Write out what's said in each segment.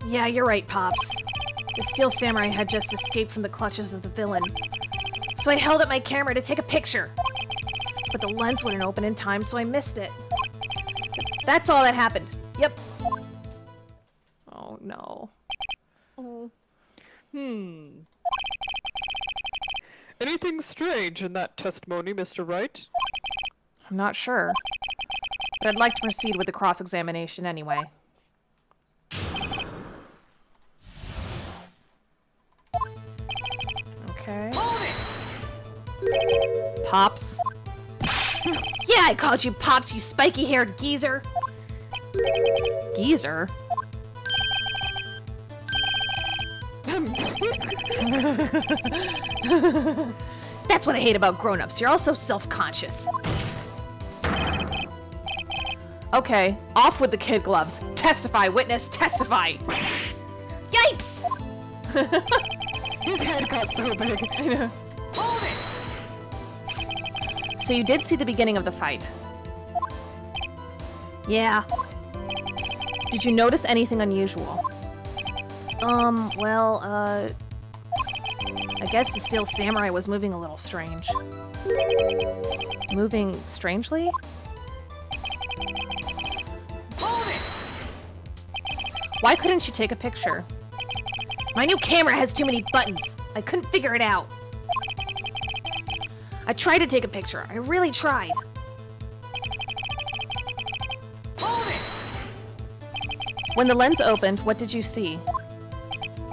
Yeah, you're right, Pops. The Steel Samurai had just escaped from the clutches of the villain. So I held up my camera to take a picture. But the lens wouldn't open in time, so I missed it. That's all that happened. Yep. Oh, no. Oh. Anything strange in that testimony, Mr. Wright? I'm not sure. But I'd like to proceed with the cross-examination anyway. Okay. Pops. Yeah, I called you Pops, you spiky-haired geezer. Geezer? That's what I hate about grown-ups. You're all so self-conscious. Okay, off with the kid gloves. Testify, witness, testify! Yipes! His head got so big. I know. So you did see the beginning of the fight? Yeah. Did you notice anything unusual? I guess the Steel Samurai was moving a little strange. Moving strangely? Why couldn't you take a picture? My new camera has too many buttons. I couldn't figure it out. I tried to take a picture. I really tried. When the lens opened, what did you see?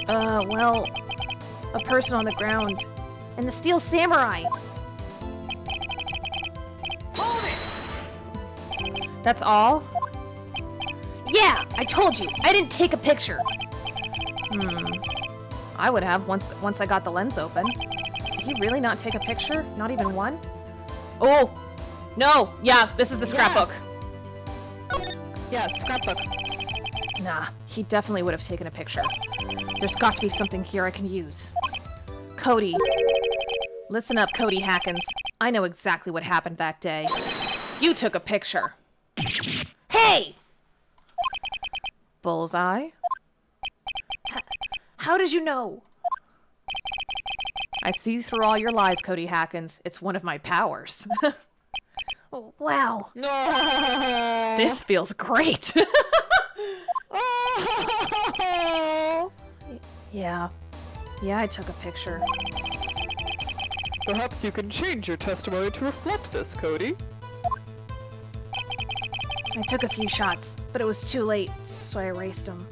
A person on the ground. And the Steel Samurai. That's all? Yeah, I told you. I didn't take a picture. I would have once I got the lens open. Did he really not take a picture? Not even one? Oh! No! Yeah, this is the scrapbook. Yeah, scrapbook. Nah, he definitely would have taken a picture. There's got to be something here I can use. Cody. Listen up, Cody Hackins. I know exactly what happened that day. You took a picture. Hey! Bullseye? How did you know? I see through all your lies, Cody Hackins. It's one of my powers. Oh, wow. No. This feels great. Yeah. Yeah, I took a picture. Perhaps you can change your testimony to reflect this, Cody. I took a few shots, but it was too late, so I erased them.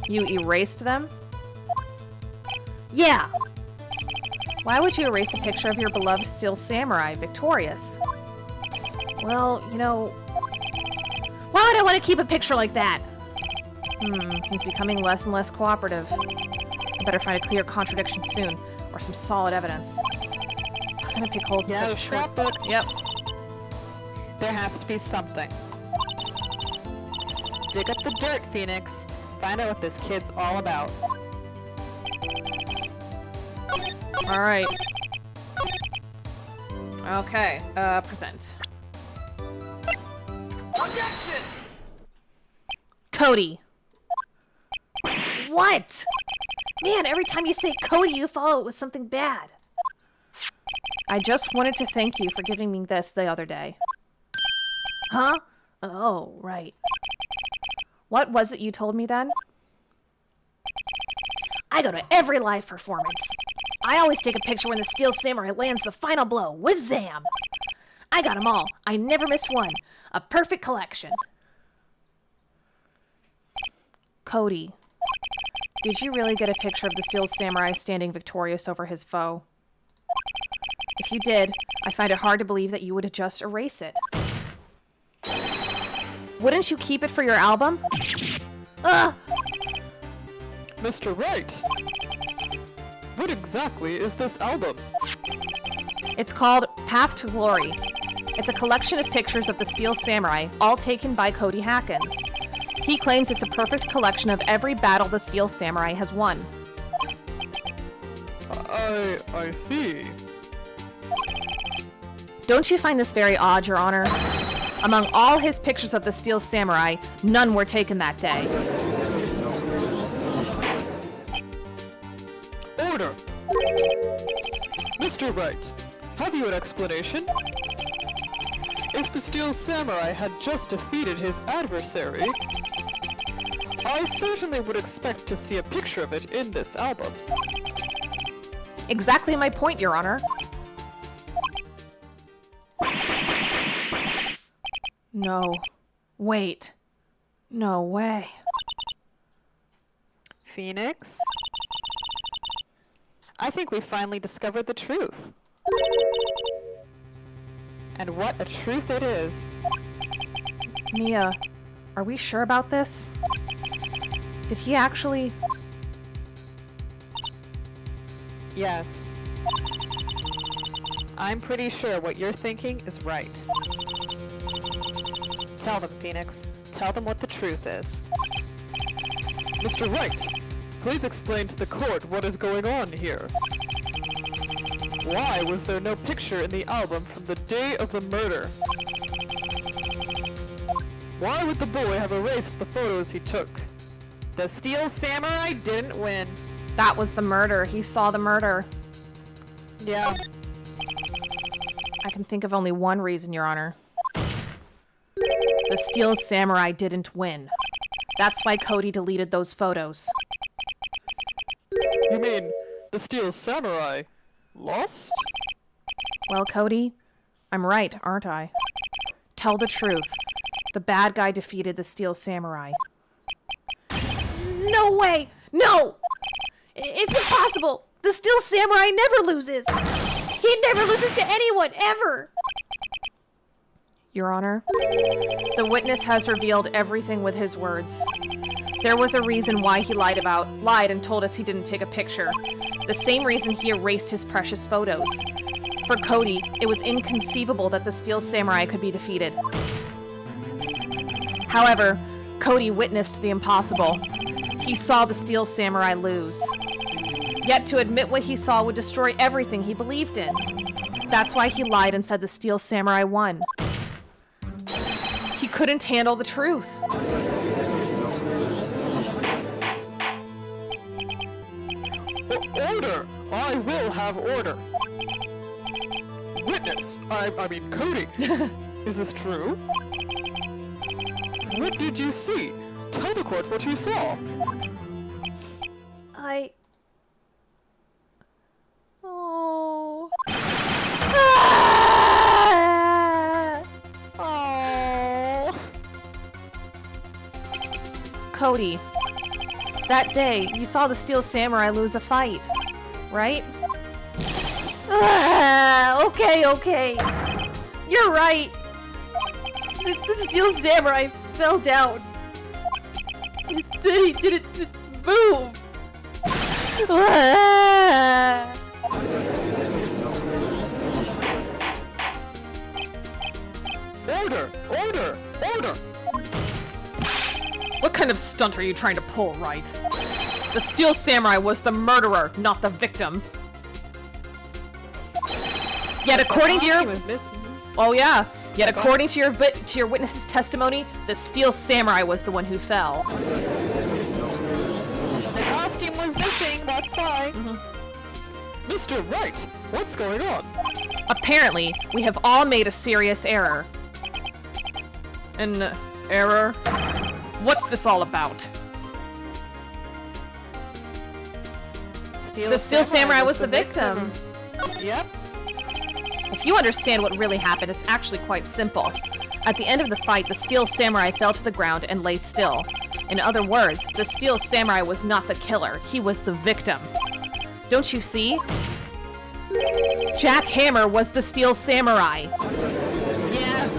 You erased them? Yeah! Why would you erase a picture of your beloved Steel Samurai, victorious? Well, you know... Why would I want to keep a picture like that? He's becoming less and less cooperative. I better find a clear contradiction soon, or some solid evidence. I'm gonna pick holes in Yeah, the such short... scrapbook. Yep. There has to be something. Dig up the dirt, Phoenix. Find out what this kid's all about. Alright. Okay, present. Objection! Cody! What? Man, every time you say Cody, you follow it with something bad. I just wanted to thank you for giving me this the other day. Huh? Oh, right. What was it you told me then? I go to every live performance. I always take a picture when the Steel Samurai lands the final blow. Whizzam! I got them all. I never missed one. A perfect collection. Cody, did you really get a picture of the Steel Samurai standing victorious over his foe? If you did, I find it hard to believe that you would just erase it. Wouldn't you keep it for your album? Ugh! Mr. Wright! What exactly is this album? It's called Path to Glory. It's a collection of pictures of the Steel Samurai, all taken by Cody Hackins. He claims it's a perfect collection of every battle the Steel Samurai has won. I see. Don't you find this very odd, Your Honor? Among all his pictures of the Steel Samurai, none were taken that day. Order! Mr. Wright, have you an explanation? If the Steel Samurai had just defeated his adversary, I certainly would expect to see a picture of it in this album. Exactly my point, Your Honor. No. Wait. No way. Phoenix? I think we finally discovered the truth. And what a truth it is. Mia, are we sure about this? Did he actually... Yes. I'm pretty sure what you're thinking is right. Tell them, Phoenix. Tell them what the truth is. Mr. Wright, please explain to the court what is going on here. Why was there no picture in the album from the day of the murder? Why would the boy have erased the photos he took? The Steel Samurai didn't win. That was the murder. He saw the murder. Yeah. I can think of only one reason, Your Honor. The Steel Samurai didn't win. That's why Cody deleted those photos. You mean the Steel Samurai lost? Well, Cody, I'm right, aren't I? Tell the truth. The bad guy defeated the Steel Samurai. No way! No! It's impossible! The Steel Samurai never loses! He never loses to anyone, ever! Your Honor, the witness has revealed everything with his words. There was a reason why he lied and told us he didn't take a picture. The same reason he erased his precious photos. For Cody, it was inconceivable that the Steel Samurai could be defeated. However, Cody witnessed the impossible. He saw the Steel Samurai lose. Yet to admit what he saw would destroy everything he believed in. That's why he lied and said the Steel Samurai won. He couldn't handle the truth. Order! I will have order! Witness! I mean Cody! Is this true? What did you see? Tell the court what you saw! Oh. Oh. Cody, that day, you saw the Steel Samurai lose a fight, right? Okay. You're right. The Steel Samurai fell down. Then he didn't move. Order! Order! Order! What kind of stunt are you trying to pull, right? The Steel Samurai was the murderer, not the victim. Yet according to your... Oh yeah. Yet according to your witness's testimony, the Steel Samurai was the one who fell. The costume was missing, that's why. Mr. Wright, what's going on? Apparently, we have all made a serious error. An error? What's this all about? The Steel Samurai was the victim. Yep. If you understand what really happened, it's actually quite simple. At the end of the fight, the Steel Samurai fell to the ground and lay still. In other words, the Steel Samurai was not the killer, he was the victim. Don't you see? Jack Hammer was the Steel Samurai. Yes.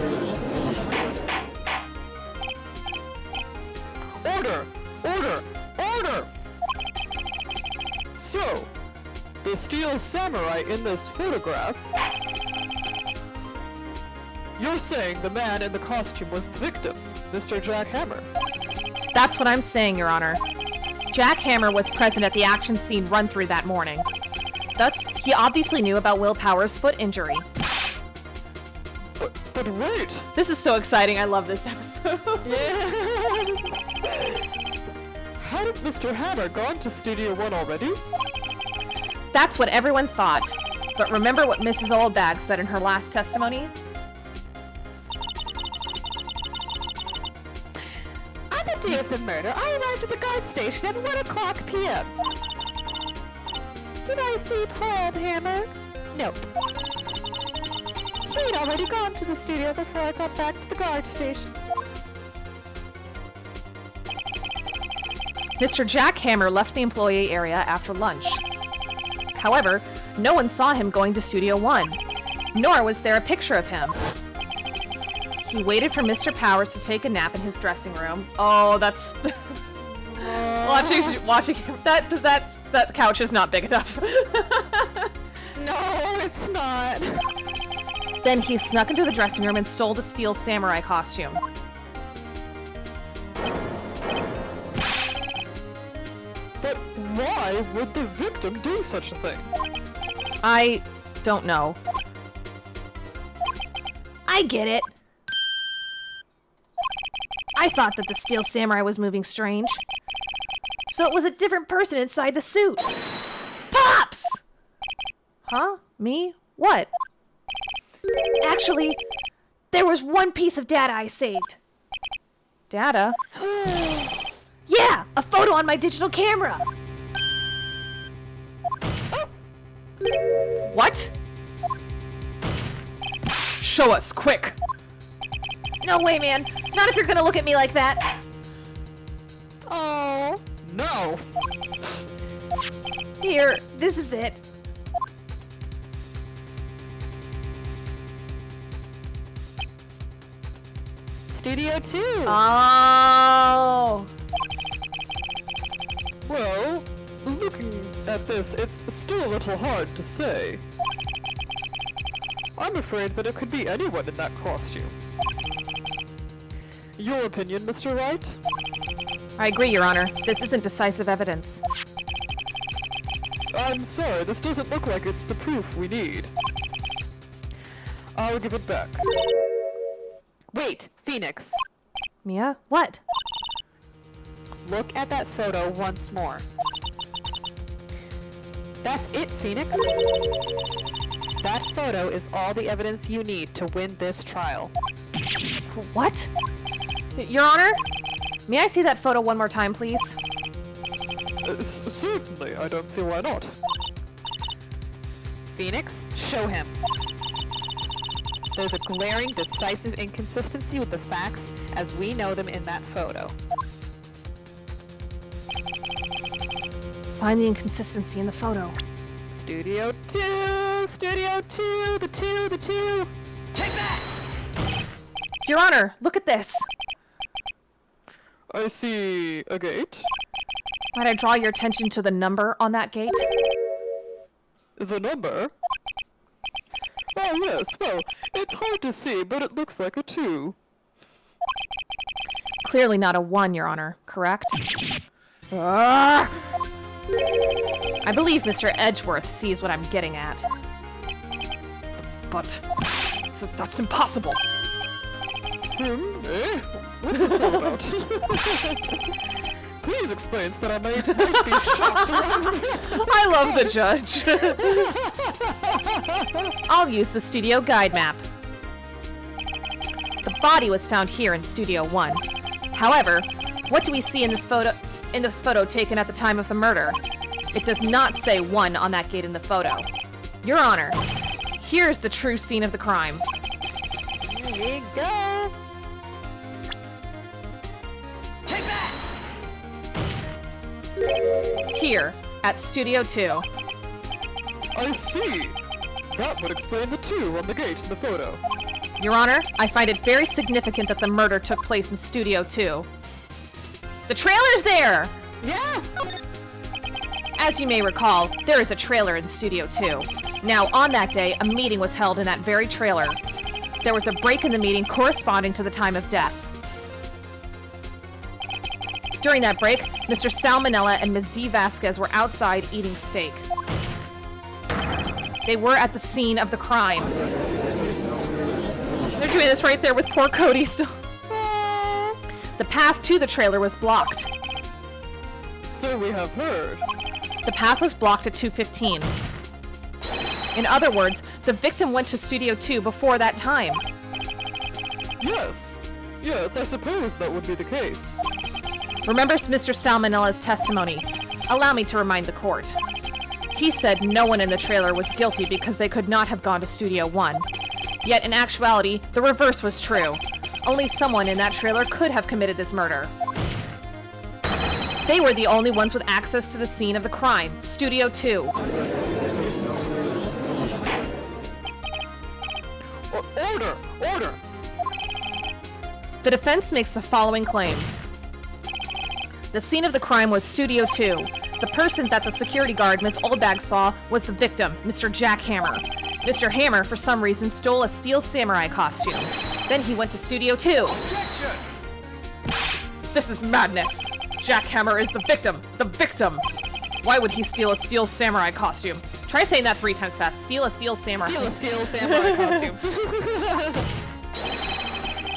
Order! Order! Order! So, the Steel Samurai in this photograph... You're saying the man in the costume was the victim, Mr. Jack Hammer? That's what I'm saying, Your Honor. Jack Hammer was present at the action scene run-through that morning. Thus, he obviously knew about Will Power's foot injury. But wait! This is so exciting. I love this episode. Hadn't Mr. Hammer gone to Studio 1 already? That's what everyone thought. But remember what Mrs. Oldbag said in her last testimony? On the day of the murder, I arrived at the guard station at 1 o'clock p.m. Did I see Paul Hammer? Nope. He'd already gone to the studio before I got back to the guard station. Mr. Jack Hammer left the employee area after lunch. However, no one saw him going to Studio 1, nor was there a picture of him. He waited for Mr. Powers to take a nap in his dressing room. Oh, that's... watching him. That couch is not big enough. No, it's not. Then he snuck into the dressing room and stole the steel samurai costume. But why would the victim do such a thing? I don't know. I get it. I thought that the steel samurai was moving strange. So it was a different person inside the suit. Pops! Huh? Me? What? Actually, there was one piece of data I saved. Data? Yeah! A photo on my digital camera! What? Show us, quick! No way, man. Not if you're gonna look at me like that. Oh. No! Here, this is it. Studio 2. Oh. Well, looking at this, it's still a little hard to say. I'm afraid that it could be anyone in that costume. Your opinion, Mr. Wright? I agree, Your Honor. This isn't decisive evidence. I'm sorry, this doesn't look like it's the proof we need. I'll give it back. Wait, Phoenix. Mia? What? Look at that photo once more. That's it, Phoenix. That photo is all the evidence you need to win this trial. What? Your Honor? May I see that photo one more time, please? Certainly, I don't see why not. Phoenix, show him. There's a glaring, decisive inconsistency with the facts as we know them in that photo. Find the inconsistency in the photo. Studio 2! Studio 2! The 2! The 2! Your Honor, look at this. I see a gate. Might I draw your attention to the number on that gate? The number? Oh yes, well, it's hard to see, but it looks like a 2. Clearly not a 1, Your Honor, correct? I believe Mr. Edgeworth sees what I'm getting at. But that's impossible. Eh? What's this all about? Please explain so that I might be shocked around this. I love the judge. I'll use the studio guide map. The body was found here in Studio 1. However, what do we see in this photo taken at the time of the murder? It does not say 1 on that gate in the photo. Your Honor, here's the true scene of the crime. Here you go! Here, at Studio 2. I see. That would explain the 2 on the gate in the photo. Your Honor, I find it very significant that the murder took place in Studio 2. The trailer's there! Yeah! As you may recall, there is a trailer in Studio 2. Now, on that day, a meeting was held in that very trailer. There was a break in the meeting corresponding to the time of death. During that break, Mr. Salmonella and Ms. D. Vasquez were outside eating steak. They were at the scene of the crime. We're doing this right there with poor Cody still. The path to the trailer was blocked. So we have heard. The path was blocked at 2:15. In other words, the victim went to Studio 2 before that time. Yes. Yes, I suppose that would be the case. Remember Mr. Salmonella's testimony. Allow me to remind the court. He said no one in the trailer was guilty because they could not have gone to Studio 1. Yet in actuality, the reverse was true. Only someone in that trailer could have committed this murder. They were the only ones with access to the scene of the crime, Studio 2. Order! Order! The defense makes the following claims. The scene of the crime was Studio 2. The person that the security guard, Miss Oldbag, saw was the victim, Mr. Jack Hammer. Mr. Hammer, for some reason, stole a steel samurai costume. Then he went to Studio 2. Objection! This is madness! Jack Hammer is the victim! The victim! Why would he steal a steel samurai costume? Try saying that 3 times fast. Steal a steel samurai. Steal a steel samurai costume.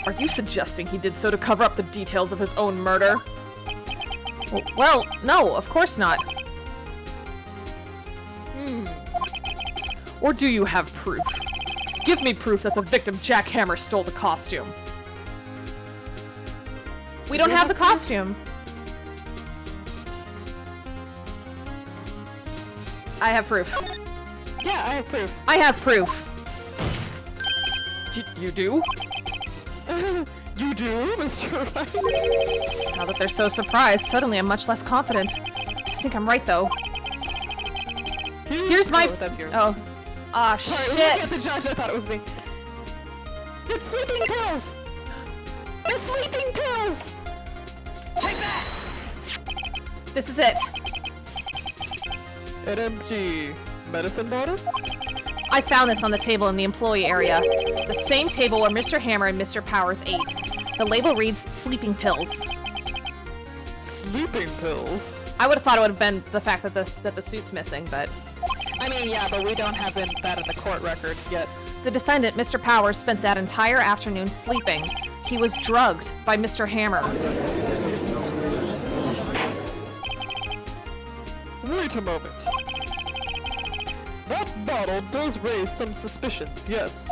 Are you suggesting he did so to cover up the details of his own murder? Well, no, of course not. Or do you have proof? Give me proof that the victim, Jack Hammer, stole the costume. We don't have the costume. I have proof. Yeah, I have proof. I have proof. You do? You do, Mr. Right? Now that they're so surprised, suddenly I'm much less confident. I think I'm right, though. Here's my... Oh, that's yours. Oh. Ah, Sorry, looking shit. at the judge, I thought it was me. It's sleeping pills! The sleeping pills! Take that! This is it. An empty medicine bottle? I found this on the table in the employee area. The same table where Mr. Hammer and Mr. Powers ate. The label reads sleeping pills. Sleeping pills? I would have thought it would have been the fact that the suit's missing, but... I mean, yeah, but we don't have that in the court record yet. The defendant, Mr. Powers, spent that entire afternoon sleeping. He was drugged by Mr. Hammer. Wait a moment. That bottle does raise some suspicions, yes.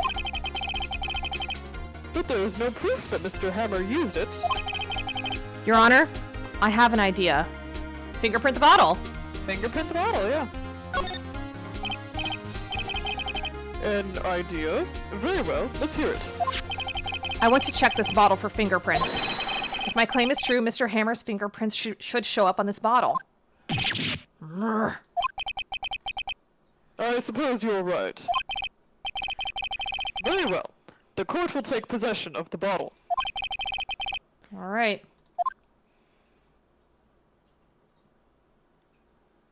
But there is no proof that Mr. Hammer used it. Your Honor, I have an idea. Fingerprint the bottle. Fingerprint the bottle, yeah. An idea? Very well, let's hear it. I want to check this bottle for fingerprints. If my claim is true, Mr. Hammer's fingerprints should show up on this bottle. I suppose you're right. Very well. The court will take possession of the bottle. All right.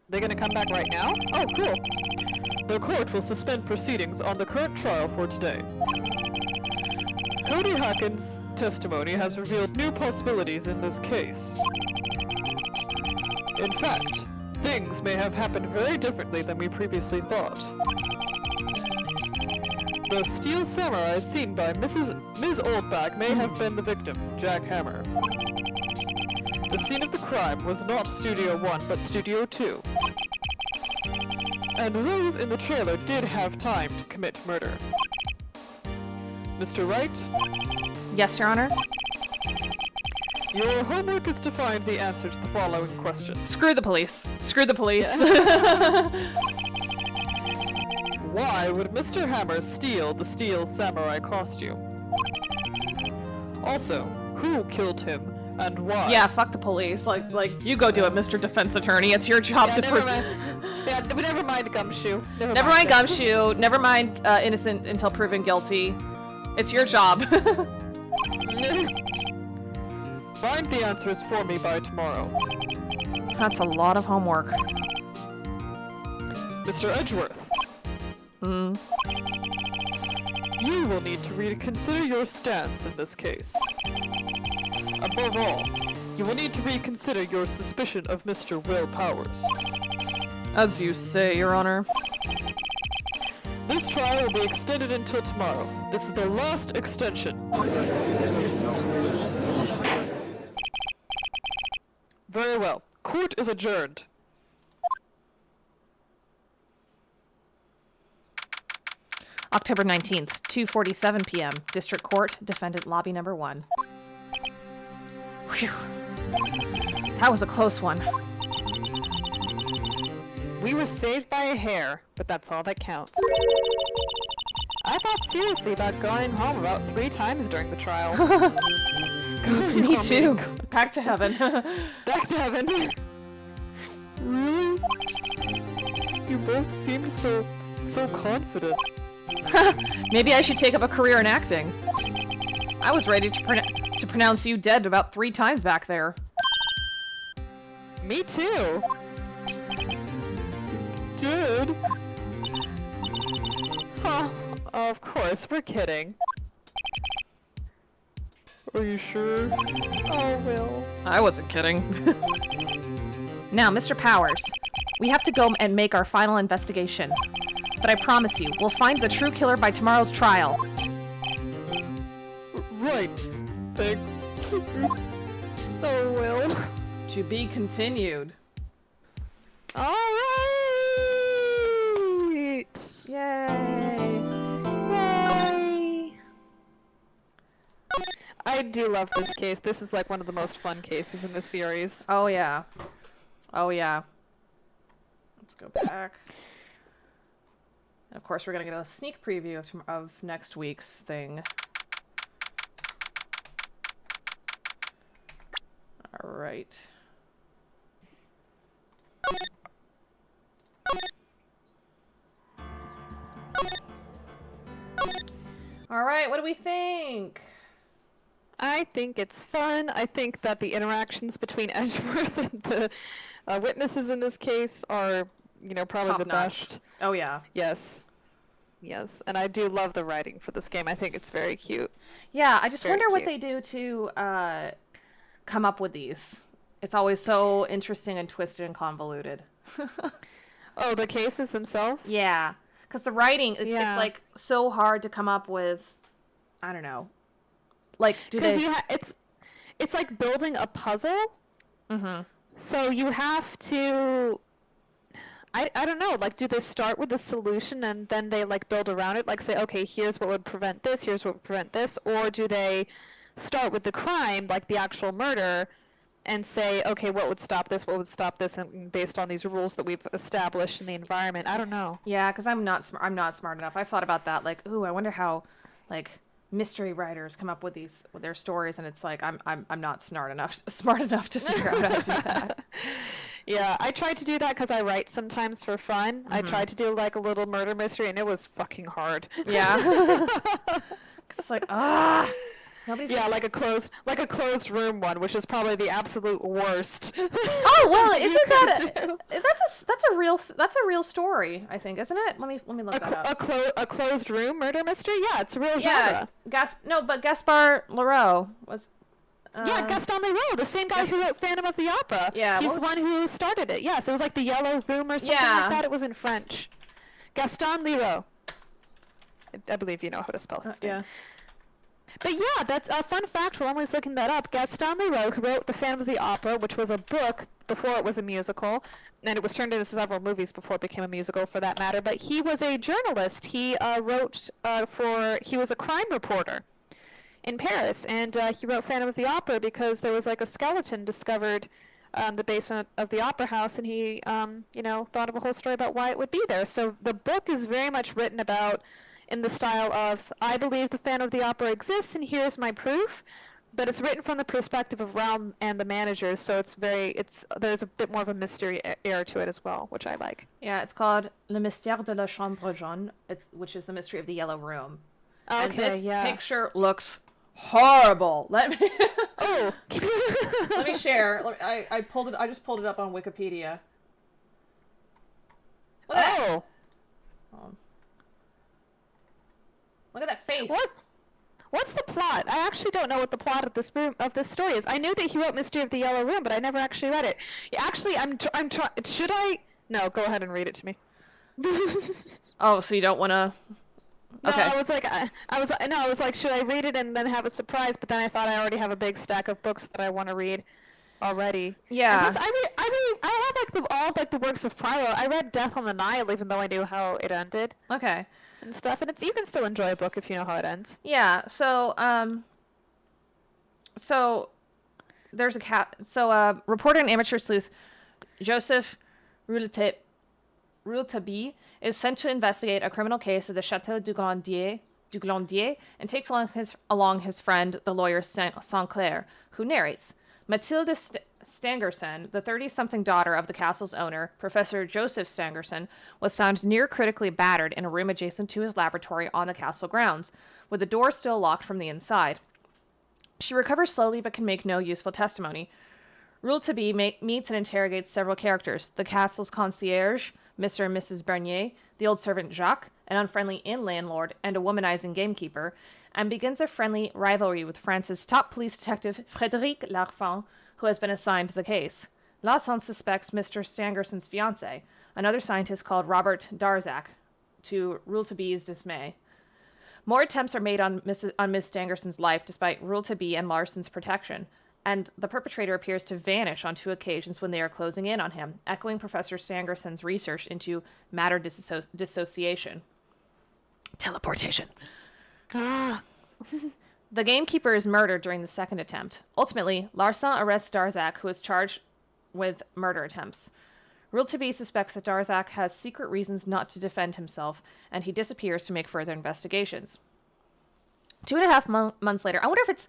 They're gonna come back right now? Oh, cool. The court will suspend proceedings on the current trial for today. Cody Hackins' testimony has revealed new possibilities in this case. In fact, things may have happened very differently than we previously thought. The steel samurai seen by Ms. Oldbag may have been the victim, Jack Hammer. The scene of the crime was not Studio 1, but Studio 2. And those in the trailer did have time to commit murder. Mr. Wright, Yes, Your Honor? your homework is to find the answer to the following question. Screw the police. Screw the police. Why would Mr. Hammer steal the steel samurai costume? Also, who killed him and why? Yeah, fuck the police. Like you go do it, Mr. Defense Attorney. It's your job to never prove. mind. Yeah, but never mind Gumshoe. Never mind gumshoe. Never mind innocent until proven guilty. It's your job. Find the answers for me by tomorrow. That's a lot of homework. Mr. Edgeworth, you will need to reconsider your stance in this case. Above all, you will need to reconsider your suspicion of Mr. Will Powers. As you say, Your Honor. This trial will be extended until tomorrow. This is the last extension. Very well. Court is adjourned. October 19th, 2:47 p.m. District Court, Defendant Lobby Number 1. Whew. That was a close one. We were saved by a hair, but that's all that counts. I thought seriously about going home about 3 times during the trial. Me too. Back to heaven. Back to heaven. Really? You both seemed so confident. Maybe I should take up a career in acting. I was ready to pronounce you dead about 3 times back there. Me too. Did? Huh. Of course, we're kidding. Are you sure? Oh, Will. I wasn't kidding. Now, Mr. Powers, we have to go and make our final investigation. But I promise you, we'll find the true killer by tomorrow's trial. Right. Thanks. Oh, Will. To be continued. All right. Yay. Yay. I do love this case. This is like one of the most fun cases in the series. Oh, yeah. Oh, yeah. Let's go back. Of course, we're going to get a sneak preview of next week's thing. All right. All right, what do we think? I think it's fun. I think that the interactions between Edgeworth and the witnesses in this case are, you know, probably Top the notch. best. Oh, yeah. Yes. Yes. And I do love the writing for this game. I think it's very cute. Yeah, I just Very wonder what cute. they do to come up with these. It's always so interesting and twisted and convoluted. Oh, the cases themselves? Yeah, because the writing, it's Yeah. like so hard to come up with. I don't know. Like, do Because they? it's like building a puzzle. Mm-hmm. So you have to... I don't know, like, do they start with the solution and then they, like, build around it? Like, say, okay, here's what would prevent this, here's what would prevent this, or do they start with the crime, like the actual murder, and say, okay, what would stop this, and based on these rules that we've established in the environment? I don't know. Yeah, because I'm not smart enough. I thought about that. Like, ooh, I wonder how, like, mystery writers come up with their stories, and it's like I'm not smart enough to figure out how to do that. Yeah, I tried to do that because I write sometimes for fun. I tried to do, like, a little murder mystery, and it was fucking hard. Yeah. It's like, nobody's. Yeah, like a closed room one, which is probably the absolute worst. Oh well, you isn't could that's a real story? I think, isn't it? Let me look that up. a closed room murder mystery? Yeah, it's a real Yeah, genre. but Gaspar Leroux was. Yeah, Gaston Leroux, the same guy who wrote Phantom of the Opera. Yeah, he's the one who started it. Yes, it was like the Yellow Room or something like that. It was in French. Gaston Leroux. I believe you know how to spell his name. Yeah. But yeah, that's a fun fact. While I was looking that up, Gaston Leroux, who wrote The Phantom of the Opera, which was a book before it was a musical, and it was turned into several movies before it became a musical, for that matter. But he was a journalist. He he was a crime reporter in Paris, and he wrote Phantom of the Opera because there was like a skeleton discovered the basement of the opera house, and he thought of a whole story about why it would be there. So the book is very much written about in the style of, I believe the Phantom of the Opera exists, and here's my proof. But it's written from the perspective of Realm and the managers, so there's a bit more of a mystery air to it as well, which I like. Yeah, it's called Le Mystère de la Chambre Jaune, which is the mystery of the Yellow Room. And this picture looks horrible. Let me let me share. I just pulled it up on Wikipedia. Look at that. Look at that face. What's the plot? I actually don't know what the plot of this story is. I knew that he wrote Mystery of the Yellow Room, but I never actually read it. Actually, should I? No, go ahead and read it to me. Oh, so you don't want to... No, Okay. I was like, should I read it and then have a surprise? But then I thought I already have a big stack of books that I want to read already. Yeah. And plus, I have like all of, like the works of Prilo. I read Death on the Nile, even though I knew how it ended Okay. and stuff. And you can still enjoy a book if you know how it ends. Yeah, so there's a cat. So reporter and amateur sleuth Joseph Rouletabille is sent to investigate a criminal case at the Chateau du Glandier, and takes along his friend, the lawyer Saint-Clair, who narrates. Mathilde Stangerson, the 30-something daughter of the castle's owner, Professor Joseph Stangerson, was found near critically battered in a room adjacent to his laboratory on the castle grounds, with the door still locked from the inside. She recovers slowly but can make no useful testimony. Rouletabille meets and interrogates several characters: the castle's concierge, Mr. and Mrs. Bernier, the old servant Jacques, an unfriendly inn landlord, and a womanizing gamekeeper, and begins a friendly rivalry with France's top police detective, Frédéric Larsan, who has been assigned the case. Larsan suspects Mr. Stangerson's fiancé, another scientist called Robert Darzac, to Rouletabille's dismay. More attempts are made on Miss Stangerson's life despite Rouletabille and Larson's protection, and the perpetrator appears to vanish on 2 occasions when they are closing in on him, echoing Professor Stangerson's research into matter dissociation. Teleportation. Ah. The gamekeeper is murdered during the second attempt. Ultimately, Larsan arrests Darzac, who is charged with murder attempts. Rouletabille suspects that Darzac has secret reasons not to defend himself, and he disappears to make further investigations. 2.5 months later, I wonder if it's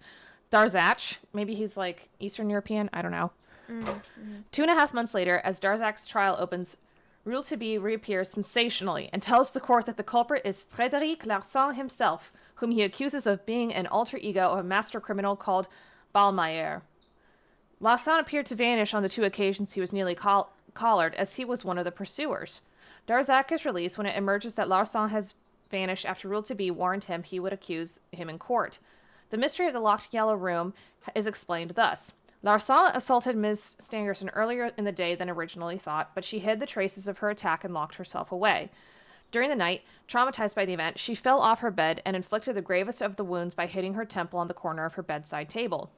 Darzac. Maybe he's like Eastern European. I don't know. 2.5 months later, as Darzac's trial opens, Rouletabille reappears sensationally and tells the court that the culprit is Frédéric Larsan himself, whom he accuses of being an alter ego of a master criminal called Ballmeyer. Larsan appeared to vanish on the 2 occasions he was nearly collared, as he was one of the pursuers. Darzac is released when it emerges that Larsan has vanished after Rouletabille warned him he would accuse him in court. The mystery of the locked yellow room is explained thus. Larsan assaulted Ms. Stangerson earlier in the day than originally thought, but she hid the traces of her attack and locked herself away. During the night, traumatized by the event, she fell off her bed and inflicted the gravest of the wounds by hitting her temple on the corner of her bedside table.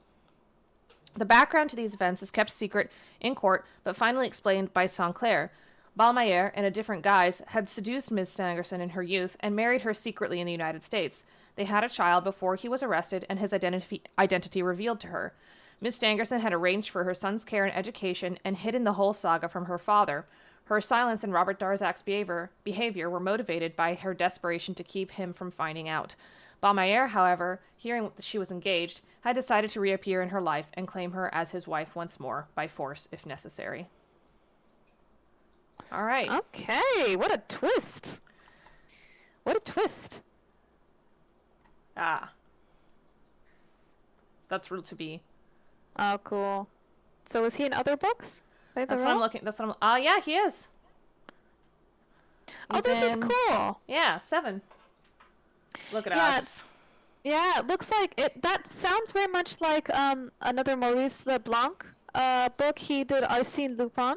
The background to these events is kept secret in court, but finally explained by Saint-Clair. Ballmeyer, in a different guise, had seduced Ms. Stangerson in her youth and married her secretly in the United States. They had a child before he was arrested and his identity revealed to her. Ms. Stangerson had arranged for her son's care and education and hidden the whole saga from her father. Her silence and Robert Darzac's behavior were motivated by her desperation to keep him from finding out. Ballmeyer, however, hearing that she was engaged, had decided to reappear in her life and claim her as his wife once more, by force if necessary. All right. Okay, what a twist. What a twist. Ah. So that's ruled to be. Oh, cool. So is he in other books? That's what I'm looking. Yeah, he is. Oh, this is cool. Yeah, 7. Look at us. Yeah, it looks like it. That sounds very much like another Maurice Leblanc book he did, Arsène Lupin.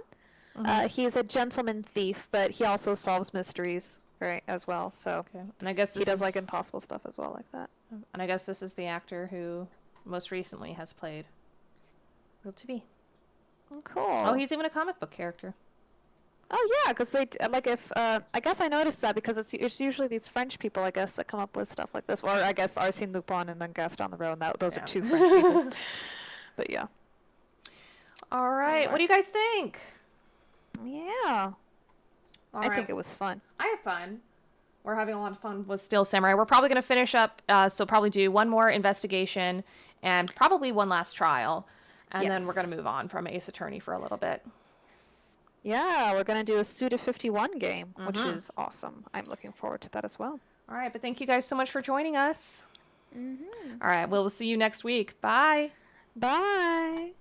He's a gentleman thief, but he also solves mysteries, right, as well. So okay. And I guess he does like impossible stuff as well, like that. And I guess this is the actor who most recently has played Real to Be. Oh, cool. Oh, he's even a comic book character. Oh yeah, because they like if I guess I noticed that because it's usually these French people, I guess, that come up with stuff like this, or I guess Arsène Lupin and then Gaston Leroux, and those are 2 French people. But yeah. All right. What do you guys think? Yeah. I think it was fun. I had fun. We're having a lot of fun with Steel Samurai. We're probably going to finish up, so probably do one more investigation and probably one last trial. And then we're going to move on from Ace Attorney for a little bit. Yeah, we're going to do a Suda 51 game, which is awesome. I'm looking forward to that as well. All right, but thank you guys so much for joining us. All right, we'll see you next week. Bye. Bye.